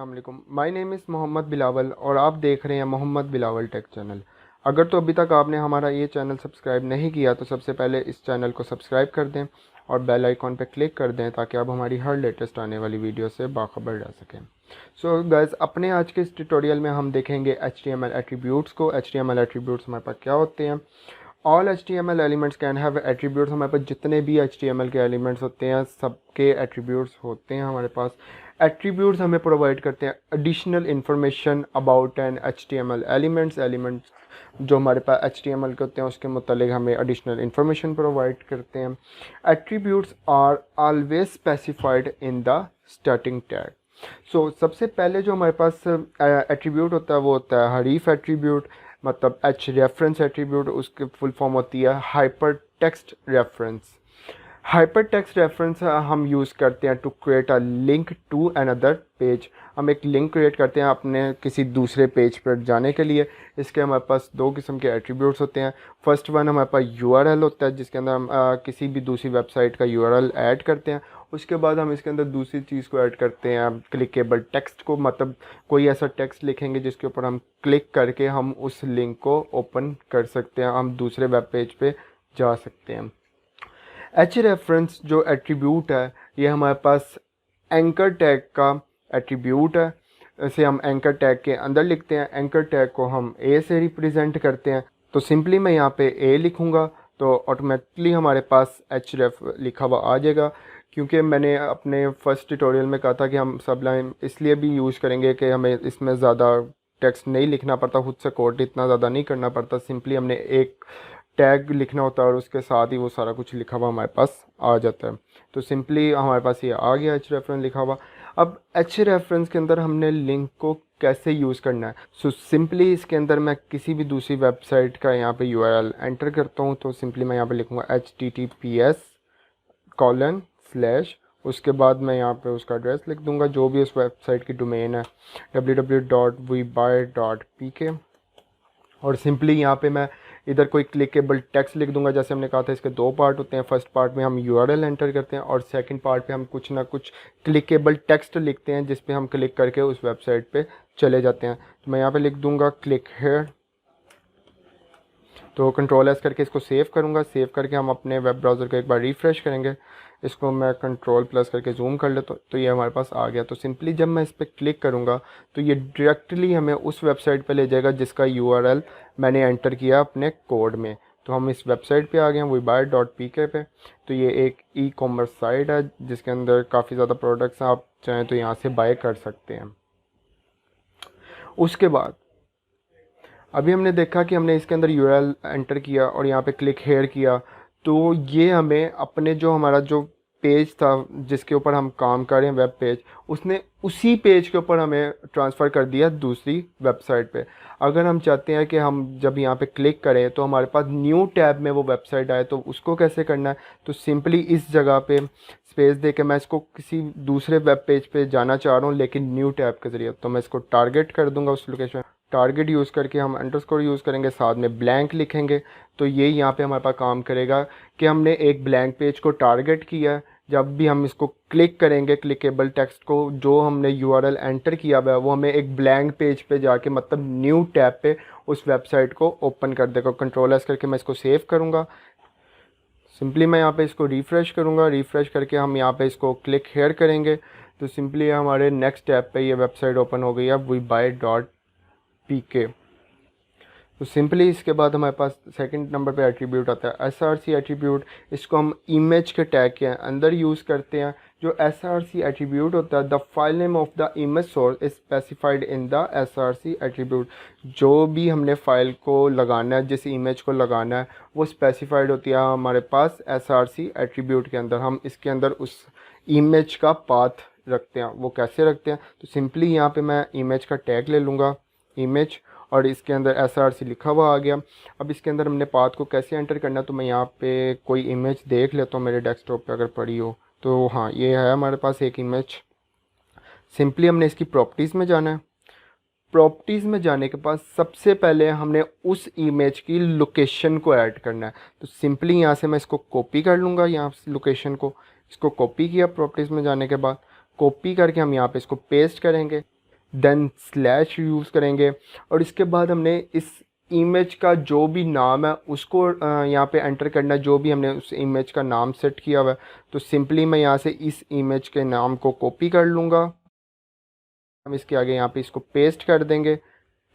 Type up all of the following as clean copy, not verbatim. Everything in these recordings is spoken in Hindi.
अस्सलाम वालेकुम। My name is Mohammad Bilawal और आप देख रहे हैं मोहम्मद बिलावल टेक चैनल। अगर तो अभी तक आपने हमारा ये चैनल सब्सक्राइब नहीं किया तो सबसे पहले इस चैनल को सब्सक्राइब कर दें और बेल आइकॉन पर क्लिक कर दें ताकि आप हमारी हर लेटेस्ट आने वाली वीडियो से बाखबर रह सकें। सो गाइस, अपने आज के इस ट्यूटोरियल में हम देखेंगे HTML एट्रीब्यूट्स को। HTML एट्रीब्यूट्स हमारे पास क्या होते हैं। All HTML elements can have attributes. हमारे पास जितने भी HTML के एलिमेंट्स होते हैं सबके एट्रीब्यूट्स होते हैं हमारे पास। एट्रीब्यूट्स हमें प्रोवाइड करते हैं additional information about an HTML elements जो हमारे पास HTML के होते हैं उसके मुतालिक हमें एडिशनल इंफॉर्मेशन प्रोवाइड करते हैं। Attributes are always specified in the starting tag. So सबसे पहले जो हमारे पास एट्रीब्यूट होता है वो होता है हरीफ एट्रीब्यूट, मतलब एच रेफरेंस एट्रीब्यूट। उसकी फुल फॉर्म होती है hyper text reference. Hyper text reference हम यूज़ करते हैं to create a link to another page. हम एक लिंक क्रिएट करते हैं अपने किसी दूसरे पेज पर जाने के लिए। इसके हमारे पास दो किस्म के एट्रीब्यूट्स होते हैं। फर्स्ट वन हमारे पास URL होता है जिसके अंदर हम किसी भी दूसरी वेबसाइट का URL ऐड करते हैं। उसके बाद हम इसके अंदर दूसरी चीज़ को ऐड करते हैं क्लिकेबल टेक्स्ट को, मतलब कोई ऐसा टेक्स्ट लिखेंगे जिसके ऊपर हम क्लिक करके हम उस लिंक को ओपन कर सकते हैं, हम दूसरे वेब पेज पे जा सकते हैं। एच रेफरेंस जो एट्रीब्यूट है ये हमारे पास एंकर टैग का एट्रीब्यूट है। इसे हम एंकर टैग के अंदर लिखते हैं। एंकर टैग को हम ए से रिप्रेजेंट करते हैं। तो सिंपली मैं यहाँ पे ए लिखूँगा तो ऑटोमेटिकली हमारे पास एच रेफ लिखा हुआ आ जाएगा। क्योंकि मैंने अपने फर्स्ट ट्यूटोरियल में कहा था कि हम सबलाइन इसलिए भी यूज़ करेंगे कि हमें इसमें ज़्यादा टेक्स्ट नहीं लिखना पड़ता, खुद से कोड इतना ज़्यादा नहीं करना पड़ता। सिंपली हमने एक टैग लिखना होता है और उसके साथ ही वो सारा कुछ लिखा हुआ हमारे पास आ जाता है। तो सिंपली हमारे पास ये आ गया एच रेफरेंस लिखा हुआ। अब एच रेफरेंस के अंदर हमने लिंक को कैसे यूज़ करना है। सो सिंपली इसके अंदर मैं किसी भी दूसरी वेबसाइट का यहाँ पे URL एंटर करता हूँ। तो सिंपली मैं यहाँ पे लिखूँगा https:/, उसके बाद मैं यहाँ पे उसका एड्रेस लिख दूँगा जो भी उस वेबसाइट की डोमेन है www.webuy.pk। और सिंपली यहाँ पे मैं इधर कोई क्लिकेबल टेक्स्ट लिख दूंगा। जैसे हमने कहा था इसके दो पार्ट होते हैं। फर्स्ट पार्ट में हम URL एंटर करते हैं और सेकंड पार्ट पे हम कुछ ना कुछ क्लिकेबल टेक्स्ट लिखते हैं जिस पे हम क्लिक करके उस वेबसाइट पे चले जाते हैं। तो मैं यहाँ पे लिख दूंगा क्लिक हेयर। तो Ctrl+S करके इसको सेव करूँगा। सेव करके हम अपने वेब ब्राउज़र को एक बार रिफ़्रेश करेंगे। इसको मैं Ctrl+ करके जूम कर लेता हूँ तो ये हमारे पास आ गया। तो सिंपली जब मैं इस पर क्लिक करूँगा तो ये डायरेक्टली हमें उस वेबसाइट पे ले जाएगा जिसका URL मैंने एंटर किया अपने कोड में। तो हम इस वेबसाइट पे आ गए हैं webuy.pk पे। तो ये एक ई-कॉमर्स साइट है जिसके अंदर काफ़ी ज़्यादा प्रोडक्ट्स हैं, आप चाहें तो यहाँ से बाय कर सकते हैं। उसके बाद अभी हमने देखा कि हमने इसके अंदर URL एंटर किया और यहाँ पे क्लिक हेयर किया तो ये हमें अपने जो हमारा जो पेज था जिसके ऊपर हम काम कर रहे हैं वेब पेज, उसने उसी पेज के ऊपर हमें ट्रांसफ़र कर दिया दूसरी वेबसाइट पे। अगर हम चाहते हैं कि हम जब यहाँ पे क्लिक करें तो हमारे पास न्यू टैब में वो वेबसाइट आए तो उसको कैसे करना है। तो सिंपली इस जगह पे स्पेस दे के मैं इसको किसी दूसरे वेब पेज पे जाना चाह रहा हूँ लेकिन न्यू टैब के ज़रिए। तो मैं इसको टारगेट कर दूँगा उस लोकेशन। टारगेट यूज़ करके हम अंडरस्कोर यूज़ करेंगे, साथ में ब्लैंक लिखेंगे। तो ये यहाँ पे हमारे पास काम करेगा कि हमने एक ब्लैंक पेज को टारगेट किया। जब भी हम इसको क्लिक करेंगे क्लिकेबल टेक्स्ट को जो हमने URL एंटर किया हुआ है वो हमें एक ब्लैंक पेज पे जाके मतलब न्यू टैब पे उस वेबसाइट को ओपन कर देगा। Ctrl+S करके मैं इसको सेव करूँगा। सिंपली मैं यहाँ पे इसको रिफ़्रेश करूँगा। रिफ़्रेश करके हम यहाँ पे इसको क्लिक हेयर करेंगे तो सिंपली हमारे नेक्स्ट टैब पे ये वेबसाइट ओपन हो गई है webuy.pk। तो सिंपली इसके बाद हमारे पास सेकंड नंबर पे एट्रीब्यूट आता है SRC एट्रीब्यूट। इसको हम इमेज के टैग के अंदर यूज़ करते हैं। जो SRC एट्रीब्यूट होता है the file name of the image source is specified in the SRC attribute. जो भी हमने फ़ाइल को लगाना है, जिस इमेज को लगाना है वो स्पेसिफाइड होती है हमारे पास SRC एट्रीब्यूट के अंदर। हम इसके अंदर उस इमेज का पाथ रखते हैं। वो कैसे रखते हैं तो सिंपली यहाँ पर मैं इमेज का टैग ले लूँगा इमेज और इसके अंदर SRC लिखा हुआ आ गया। अब इसके अंदर हमने पाथ को कैसे एंटर करना है तो मैं यहाँ पे कोई इमेज देख लेता हूँ मेरे डेस्कटॉप पे अगर पड़ी हो तो। हाँ, ये है हमारे पास एक इमेज। सिंपली हमने इसकी प्रॉपर्टीज़ में जाना है। प्रॉपर्टीज़ में जाने के बाद सबसे पहले हमने उस इमेज की लोकेशन को ऐड करना है। तो सिंपली यहाँ से मैं इसको कॉपी कर लूँगा। यहाँ से लोकेशन को इसको कॉपी किया प्रॉपर्टीज़ में जाने के बाद। कॉपी करके हम यहाँ पे इसको पेस्ट करेंगे। देन स्लैश यूज़ करेंगे और इसके बाद हमने इस इमेज का जो भी नाम है उसको यहाँ पे एंटर करना है, जो भी हमने उस इमेज का नाम सेट किया हुआ है। तो सिंपली मैं यहाँ से इस इमेज के नाम को कॉपी कर लूँगा, हम इसके आगे यहाँ पे इसको पेस्ट कर देंगे।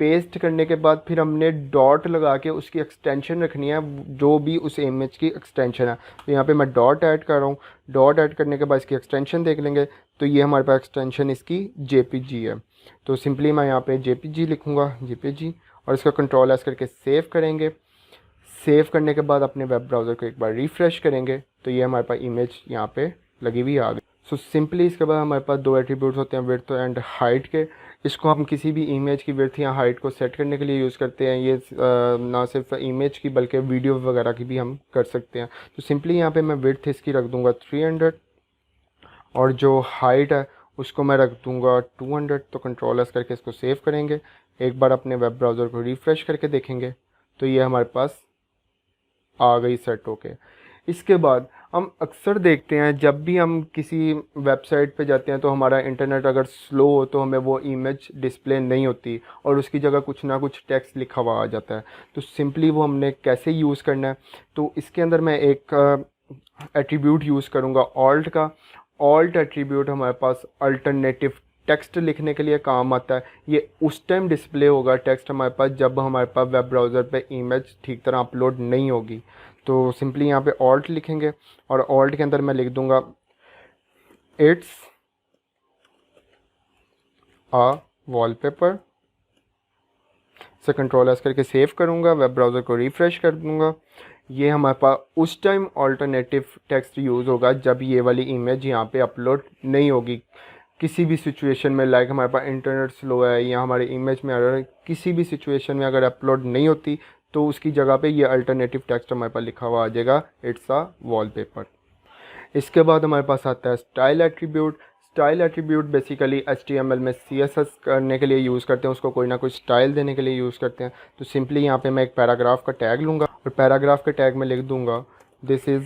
पेस्ट करने के बाद फिर हमने डॉट लगा के उसकी एक्सटेंशन रखनी है, जो भी उस इमेज की एक्सटेंशन है। तो यहाँ पे मैं डॉट ऐड कर रहा हूँ। डॉट ऐड करने के बाद इसकी एक्सटेंशन देख लेंगे, तो ये हमारे पास एक्सटेंशन इसकी जेपीजी है। तो सिंपली मैं यहाँ पे जेपीजी लिखूँगा, जेपीजी, और इसका कंट्रोल एस करके सेव करेंगे। सेव करने के बाद अपने वेब ब्राउज़र को एक बार रिफ़्रेश करेंगे, तो ये हमारे पास इमेज यहाँ पे लगी हुई आ गई। सो सिंपली इसके बाद हमारे पास दो एट्रीब्यूट्स होते हैं, विड्थ एंड हाइट के। इसको हम किसी भी इमेज की विड्थ या हाइट को सेट करने के लिए यूज़ करते हैं। ये ना सिर्फ इमेज की बल्कि वीडियो वगैरह की भी हम कर सकते हैं। तो सिंपली यहाँ पे मैं विड्थ इसकी रख दूँगा 300 और जो हाइट है उसको मैं रख दूँगा 200। तो कंट्रोल एस करके इसको सेव करेंगे। एक बार अपने वेब ब्राउज़र को रिफ़्रेश करके देखेंगे, तो ये हमारे पास आ गई सेट होके। इसके बाद हम अक्सर देखते हैं जब भी हम किसी वेबसाइट पे जाते हैं तो हमारा इंटरनेट अगर स्लो हो तो हमें वो इमेज डिस्प्ले नहीं होती और उसकी जगह कुछ ना कुछ टेक्स्ट लिखा हुआ आ जाता है। तो सिंपली वो हमने कैसे यूज़ करना है, तो इसके अंदर मैं एक एट्रीब्यूट यूज़ करूँगा ऑल्ट का। ऑल्ट एट्रीब्यूट हमारे पास अल्टरनेटिव टेक्स्ट लिखने के लिए काम आता है। ये उस टाइम डिस्प्ले होगा टेक्स्ट हमारे पास जब हमारे पास वेब ब्राउज़र पे इमेज ठीक तरह अपलोड नहीं होगी। तो सिंपली यहाँ पे ऑल्ट लिखेंगे और ऑल्ट के अंदर मैं लिख दूंगा इट्स आ वॉलपेपर से कंट्रोल एस करके सेव करूँगा, वेब ब्राउज़र को रिफ़्रेश कर दूँगा। ये हमारे पास उस टाइम ऑल्टरनेटिव टेक्स्ट यूज़ होगा जब ये वाली इमेज यहाँ पे अपलोड नहीं होगी। किसी भी सिचुएशन में, लाइक हमारे पास इंटरनेट स्लो है या हमारे इमेज में एरर है, किसी भी सिचुएशन में अगर अपलोड नहीं होती तो उसकी जगह पे ये अल्टरनेटिव टेक्स्ट हमारे पास लिखा हुआ आ जाएगा, इट्स अ वॉलपेपर। इसके बाद हमारे पास आता है style attribute. Style attribute basically HTML में CSS करने के लिए यूज़ करते हैं, उसको कोई ना कोई स्टाइल देने के लिए यूज़ करते हैं। तो सिंपली यहाँ पे मैं एक पैराग्राफ का टैग लूँगा और पैराग्राफ के टैग में लिख दूँगा this is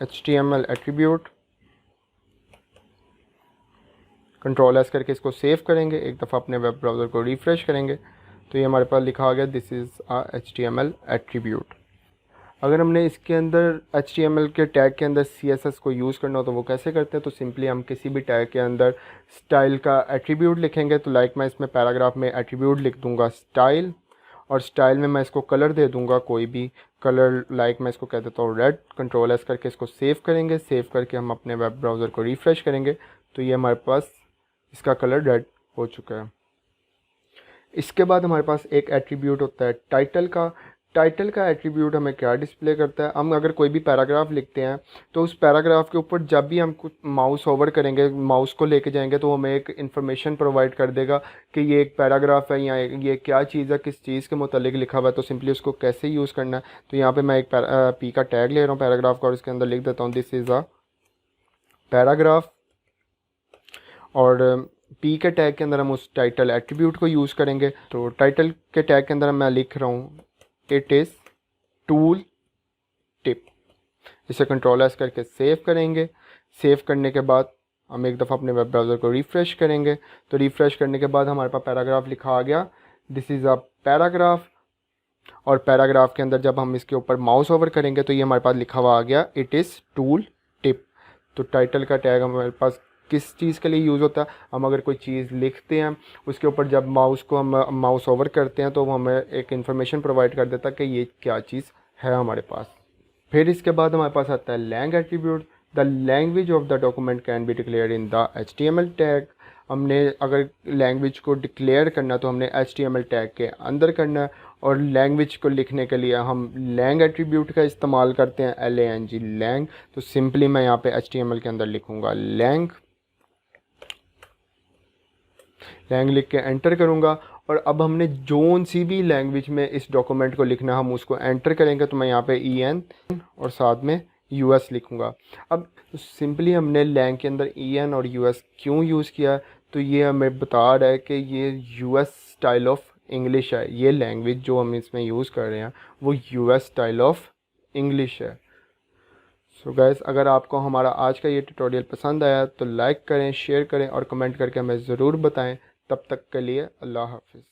HTML attribute. Control S करके इसको सेव करेंगे, एक दफ़ा अपने वेब ब्राउज़र को रिफ़्रेश करेंगे, तो ये हमारे पास लिखा आ गया दिस इज़ HTML एट्रीब्यूट। अगर हमने इसके अंदर HTML के टैग के अंदर CSS को यूज़ करना हो तो वो कैसे करते हैं, तो सिंपली हम किसी भी टैग के अंदर स्टाइल का एट्रीब्यूट लिखेंगे। तो लाइक मैं इसमें पैराग्राफ में एट्रीब्यूट लिख दूंगा स्टाइल, और स्टाइल में मैं इसको कलर दे दूंगा कोई भी कलर, लाइक मैं इसको कह देता हूँ रेड। कंट्रोल एस करके इसको सेव करेंगे। सेव करके हम अपने वेब ब्राउज़र को रिफ़्रेश करेंगे, तो ये हमारे पास इसका कलर रेड हो चुका है। इसके बाद हमारे पास एक एट्रीब्यूट होता है टाइटल का। टाइटल का एट्रीब्यूट हमें क्या डिस्प्ले करता है, हम अगर कोई भी पैराग्राफ लिखते हैं तो उस पैराग्राफ के ऊपर जब भी हम कुछ माउस ओवर करेंगे, माउस को लेके जाएंगे, तो हमें एक इन्फॉर्मेशन प्रोवाइड कर देगा कि ये एक पैराग्राफ है या ये क्या चीज़ है, किस चीज़ के मुतालिक लिखा हुआ है। तो सिंपली उसको कैसे यूज़ करना है, तो यहाँ पर मैं एक पी का टैग ले रहा हूँ पैराग्राफ का और इसके अंदर लिख देता हूँ दिस इज़ अ पैराग्राफ, और पी के टैग के अंदर हम उस टाइटल एट्रीब्यूट को यूज़ करेंगे। तो टाइटल के टैग के अंदर मैं लिख रहा हूँ इट इज़ टूल टिप। इसे कंट्रोल एस करके सेव करेंगे। सेव करने के बाद हम एक दफ़ा अपने वेब ब्राउज़र को रिफ़्रेश करेंगे, तो रिफ़्रेश करने के बाद हमारे पास पैराग्राफ लिखा आ गया दिस इज़ अ पैराग्राफ, और पैराग्राफ के अंदर जब हम इसके ऊपर माउस ओवर करेंगे तो ये हमारे पास लिखा हुआ आ गया इट इज़ टूल टिप। तो टाइटल का टैग हमारे पास किस चीज़ के लिए यूज़ होता है, हम अगर कोई चीज़ लिखते हैं उसके ऊपर जब माउस को हम माउस ओवर करते हैं तो वो हमें एक इन्फॉर्मेशन प्रोवाइड कर देता है कि ये क्या चीज़ है हमारे पास। फिर इसके बाद हमारे पास आता है lang attribute. The language of the document can be declare in the HTML tag. हमने अगर लैंग्वेज को डिक्लेयर करना तो हमने HTML टैग के अंदर करना है, और लैंग्वेज को लिखने के लिए हम लैंग एट्रीब्यूट का इस्तेमाल करते हैं, LANG लैंग। तो सिंपली मैं यहाँ पे HTML के अंदर लिखूँगा लैंग, लैंग लिख के एंटर करूँगा, और अब हमने जोन सी भी लैंग्वेज में इस डॉक्यूमेंट को लिखना हम उसको एंटर करेंगे। तो मैं यहाँ पे EN और साथ में US लिखूँगा। अब सिंपली हमने लैंग के अंदर EN और US क्यों यूज़ किया, तो ये हमें बता रहा है कि ये US स्टाइल ऑफ इंग्लिश है। ये लैंग्वेज जो हम इसमें यूज़ कर रहे हैं वो US स्टाइल ऑफ इंग्लिश है। सो गाइस, अगर आपको हमारा आज का ये ट्यूटोरियल पसंद आया तो लाइक करें, शेयर करें और कमेंट करके हमें ज़रूर बताएं, तब तक के लिए अल्लाह हाफ़िज़।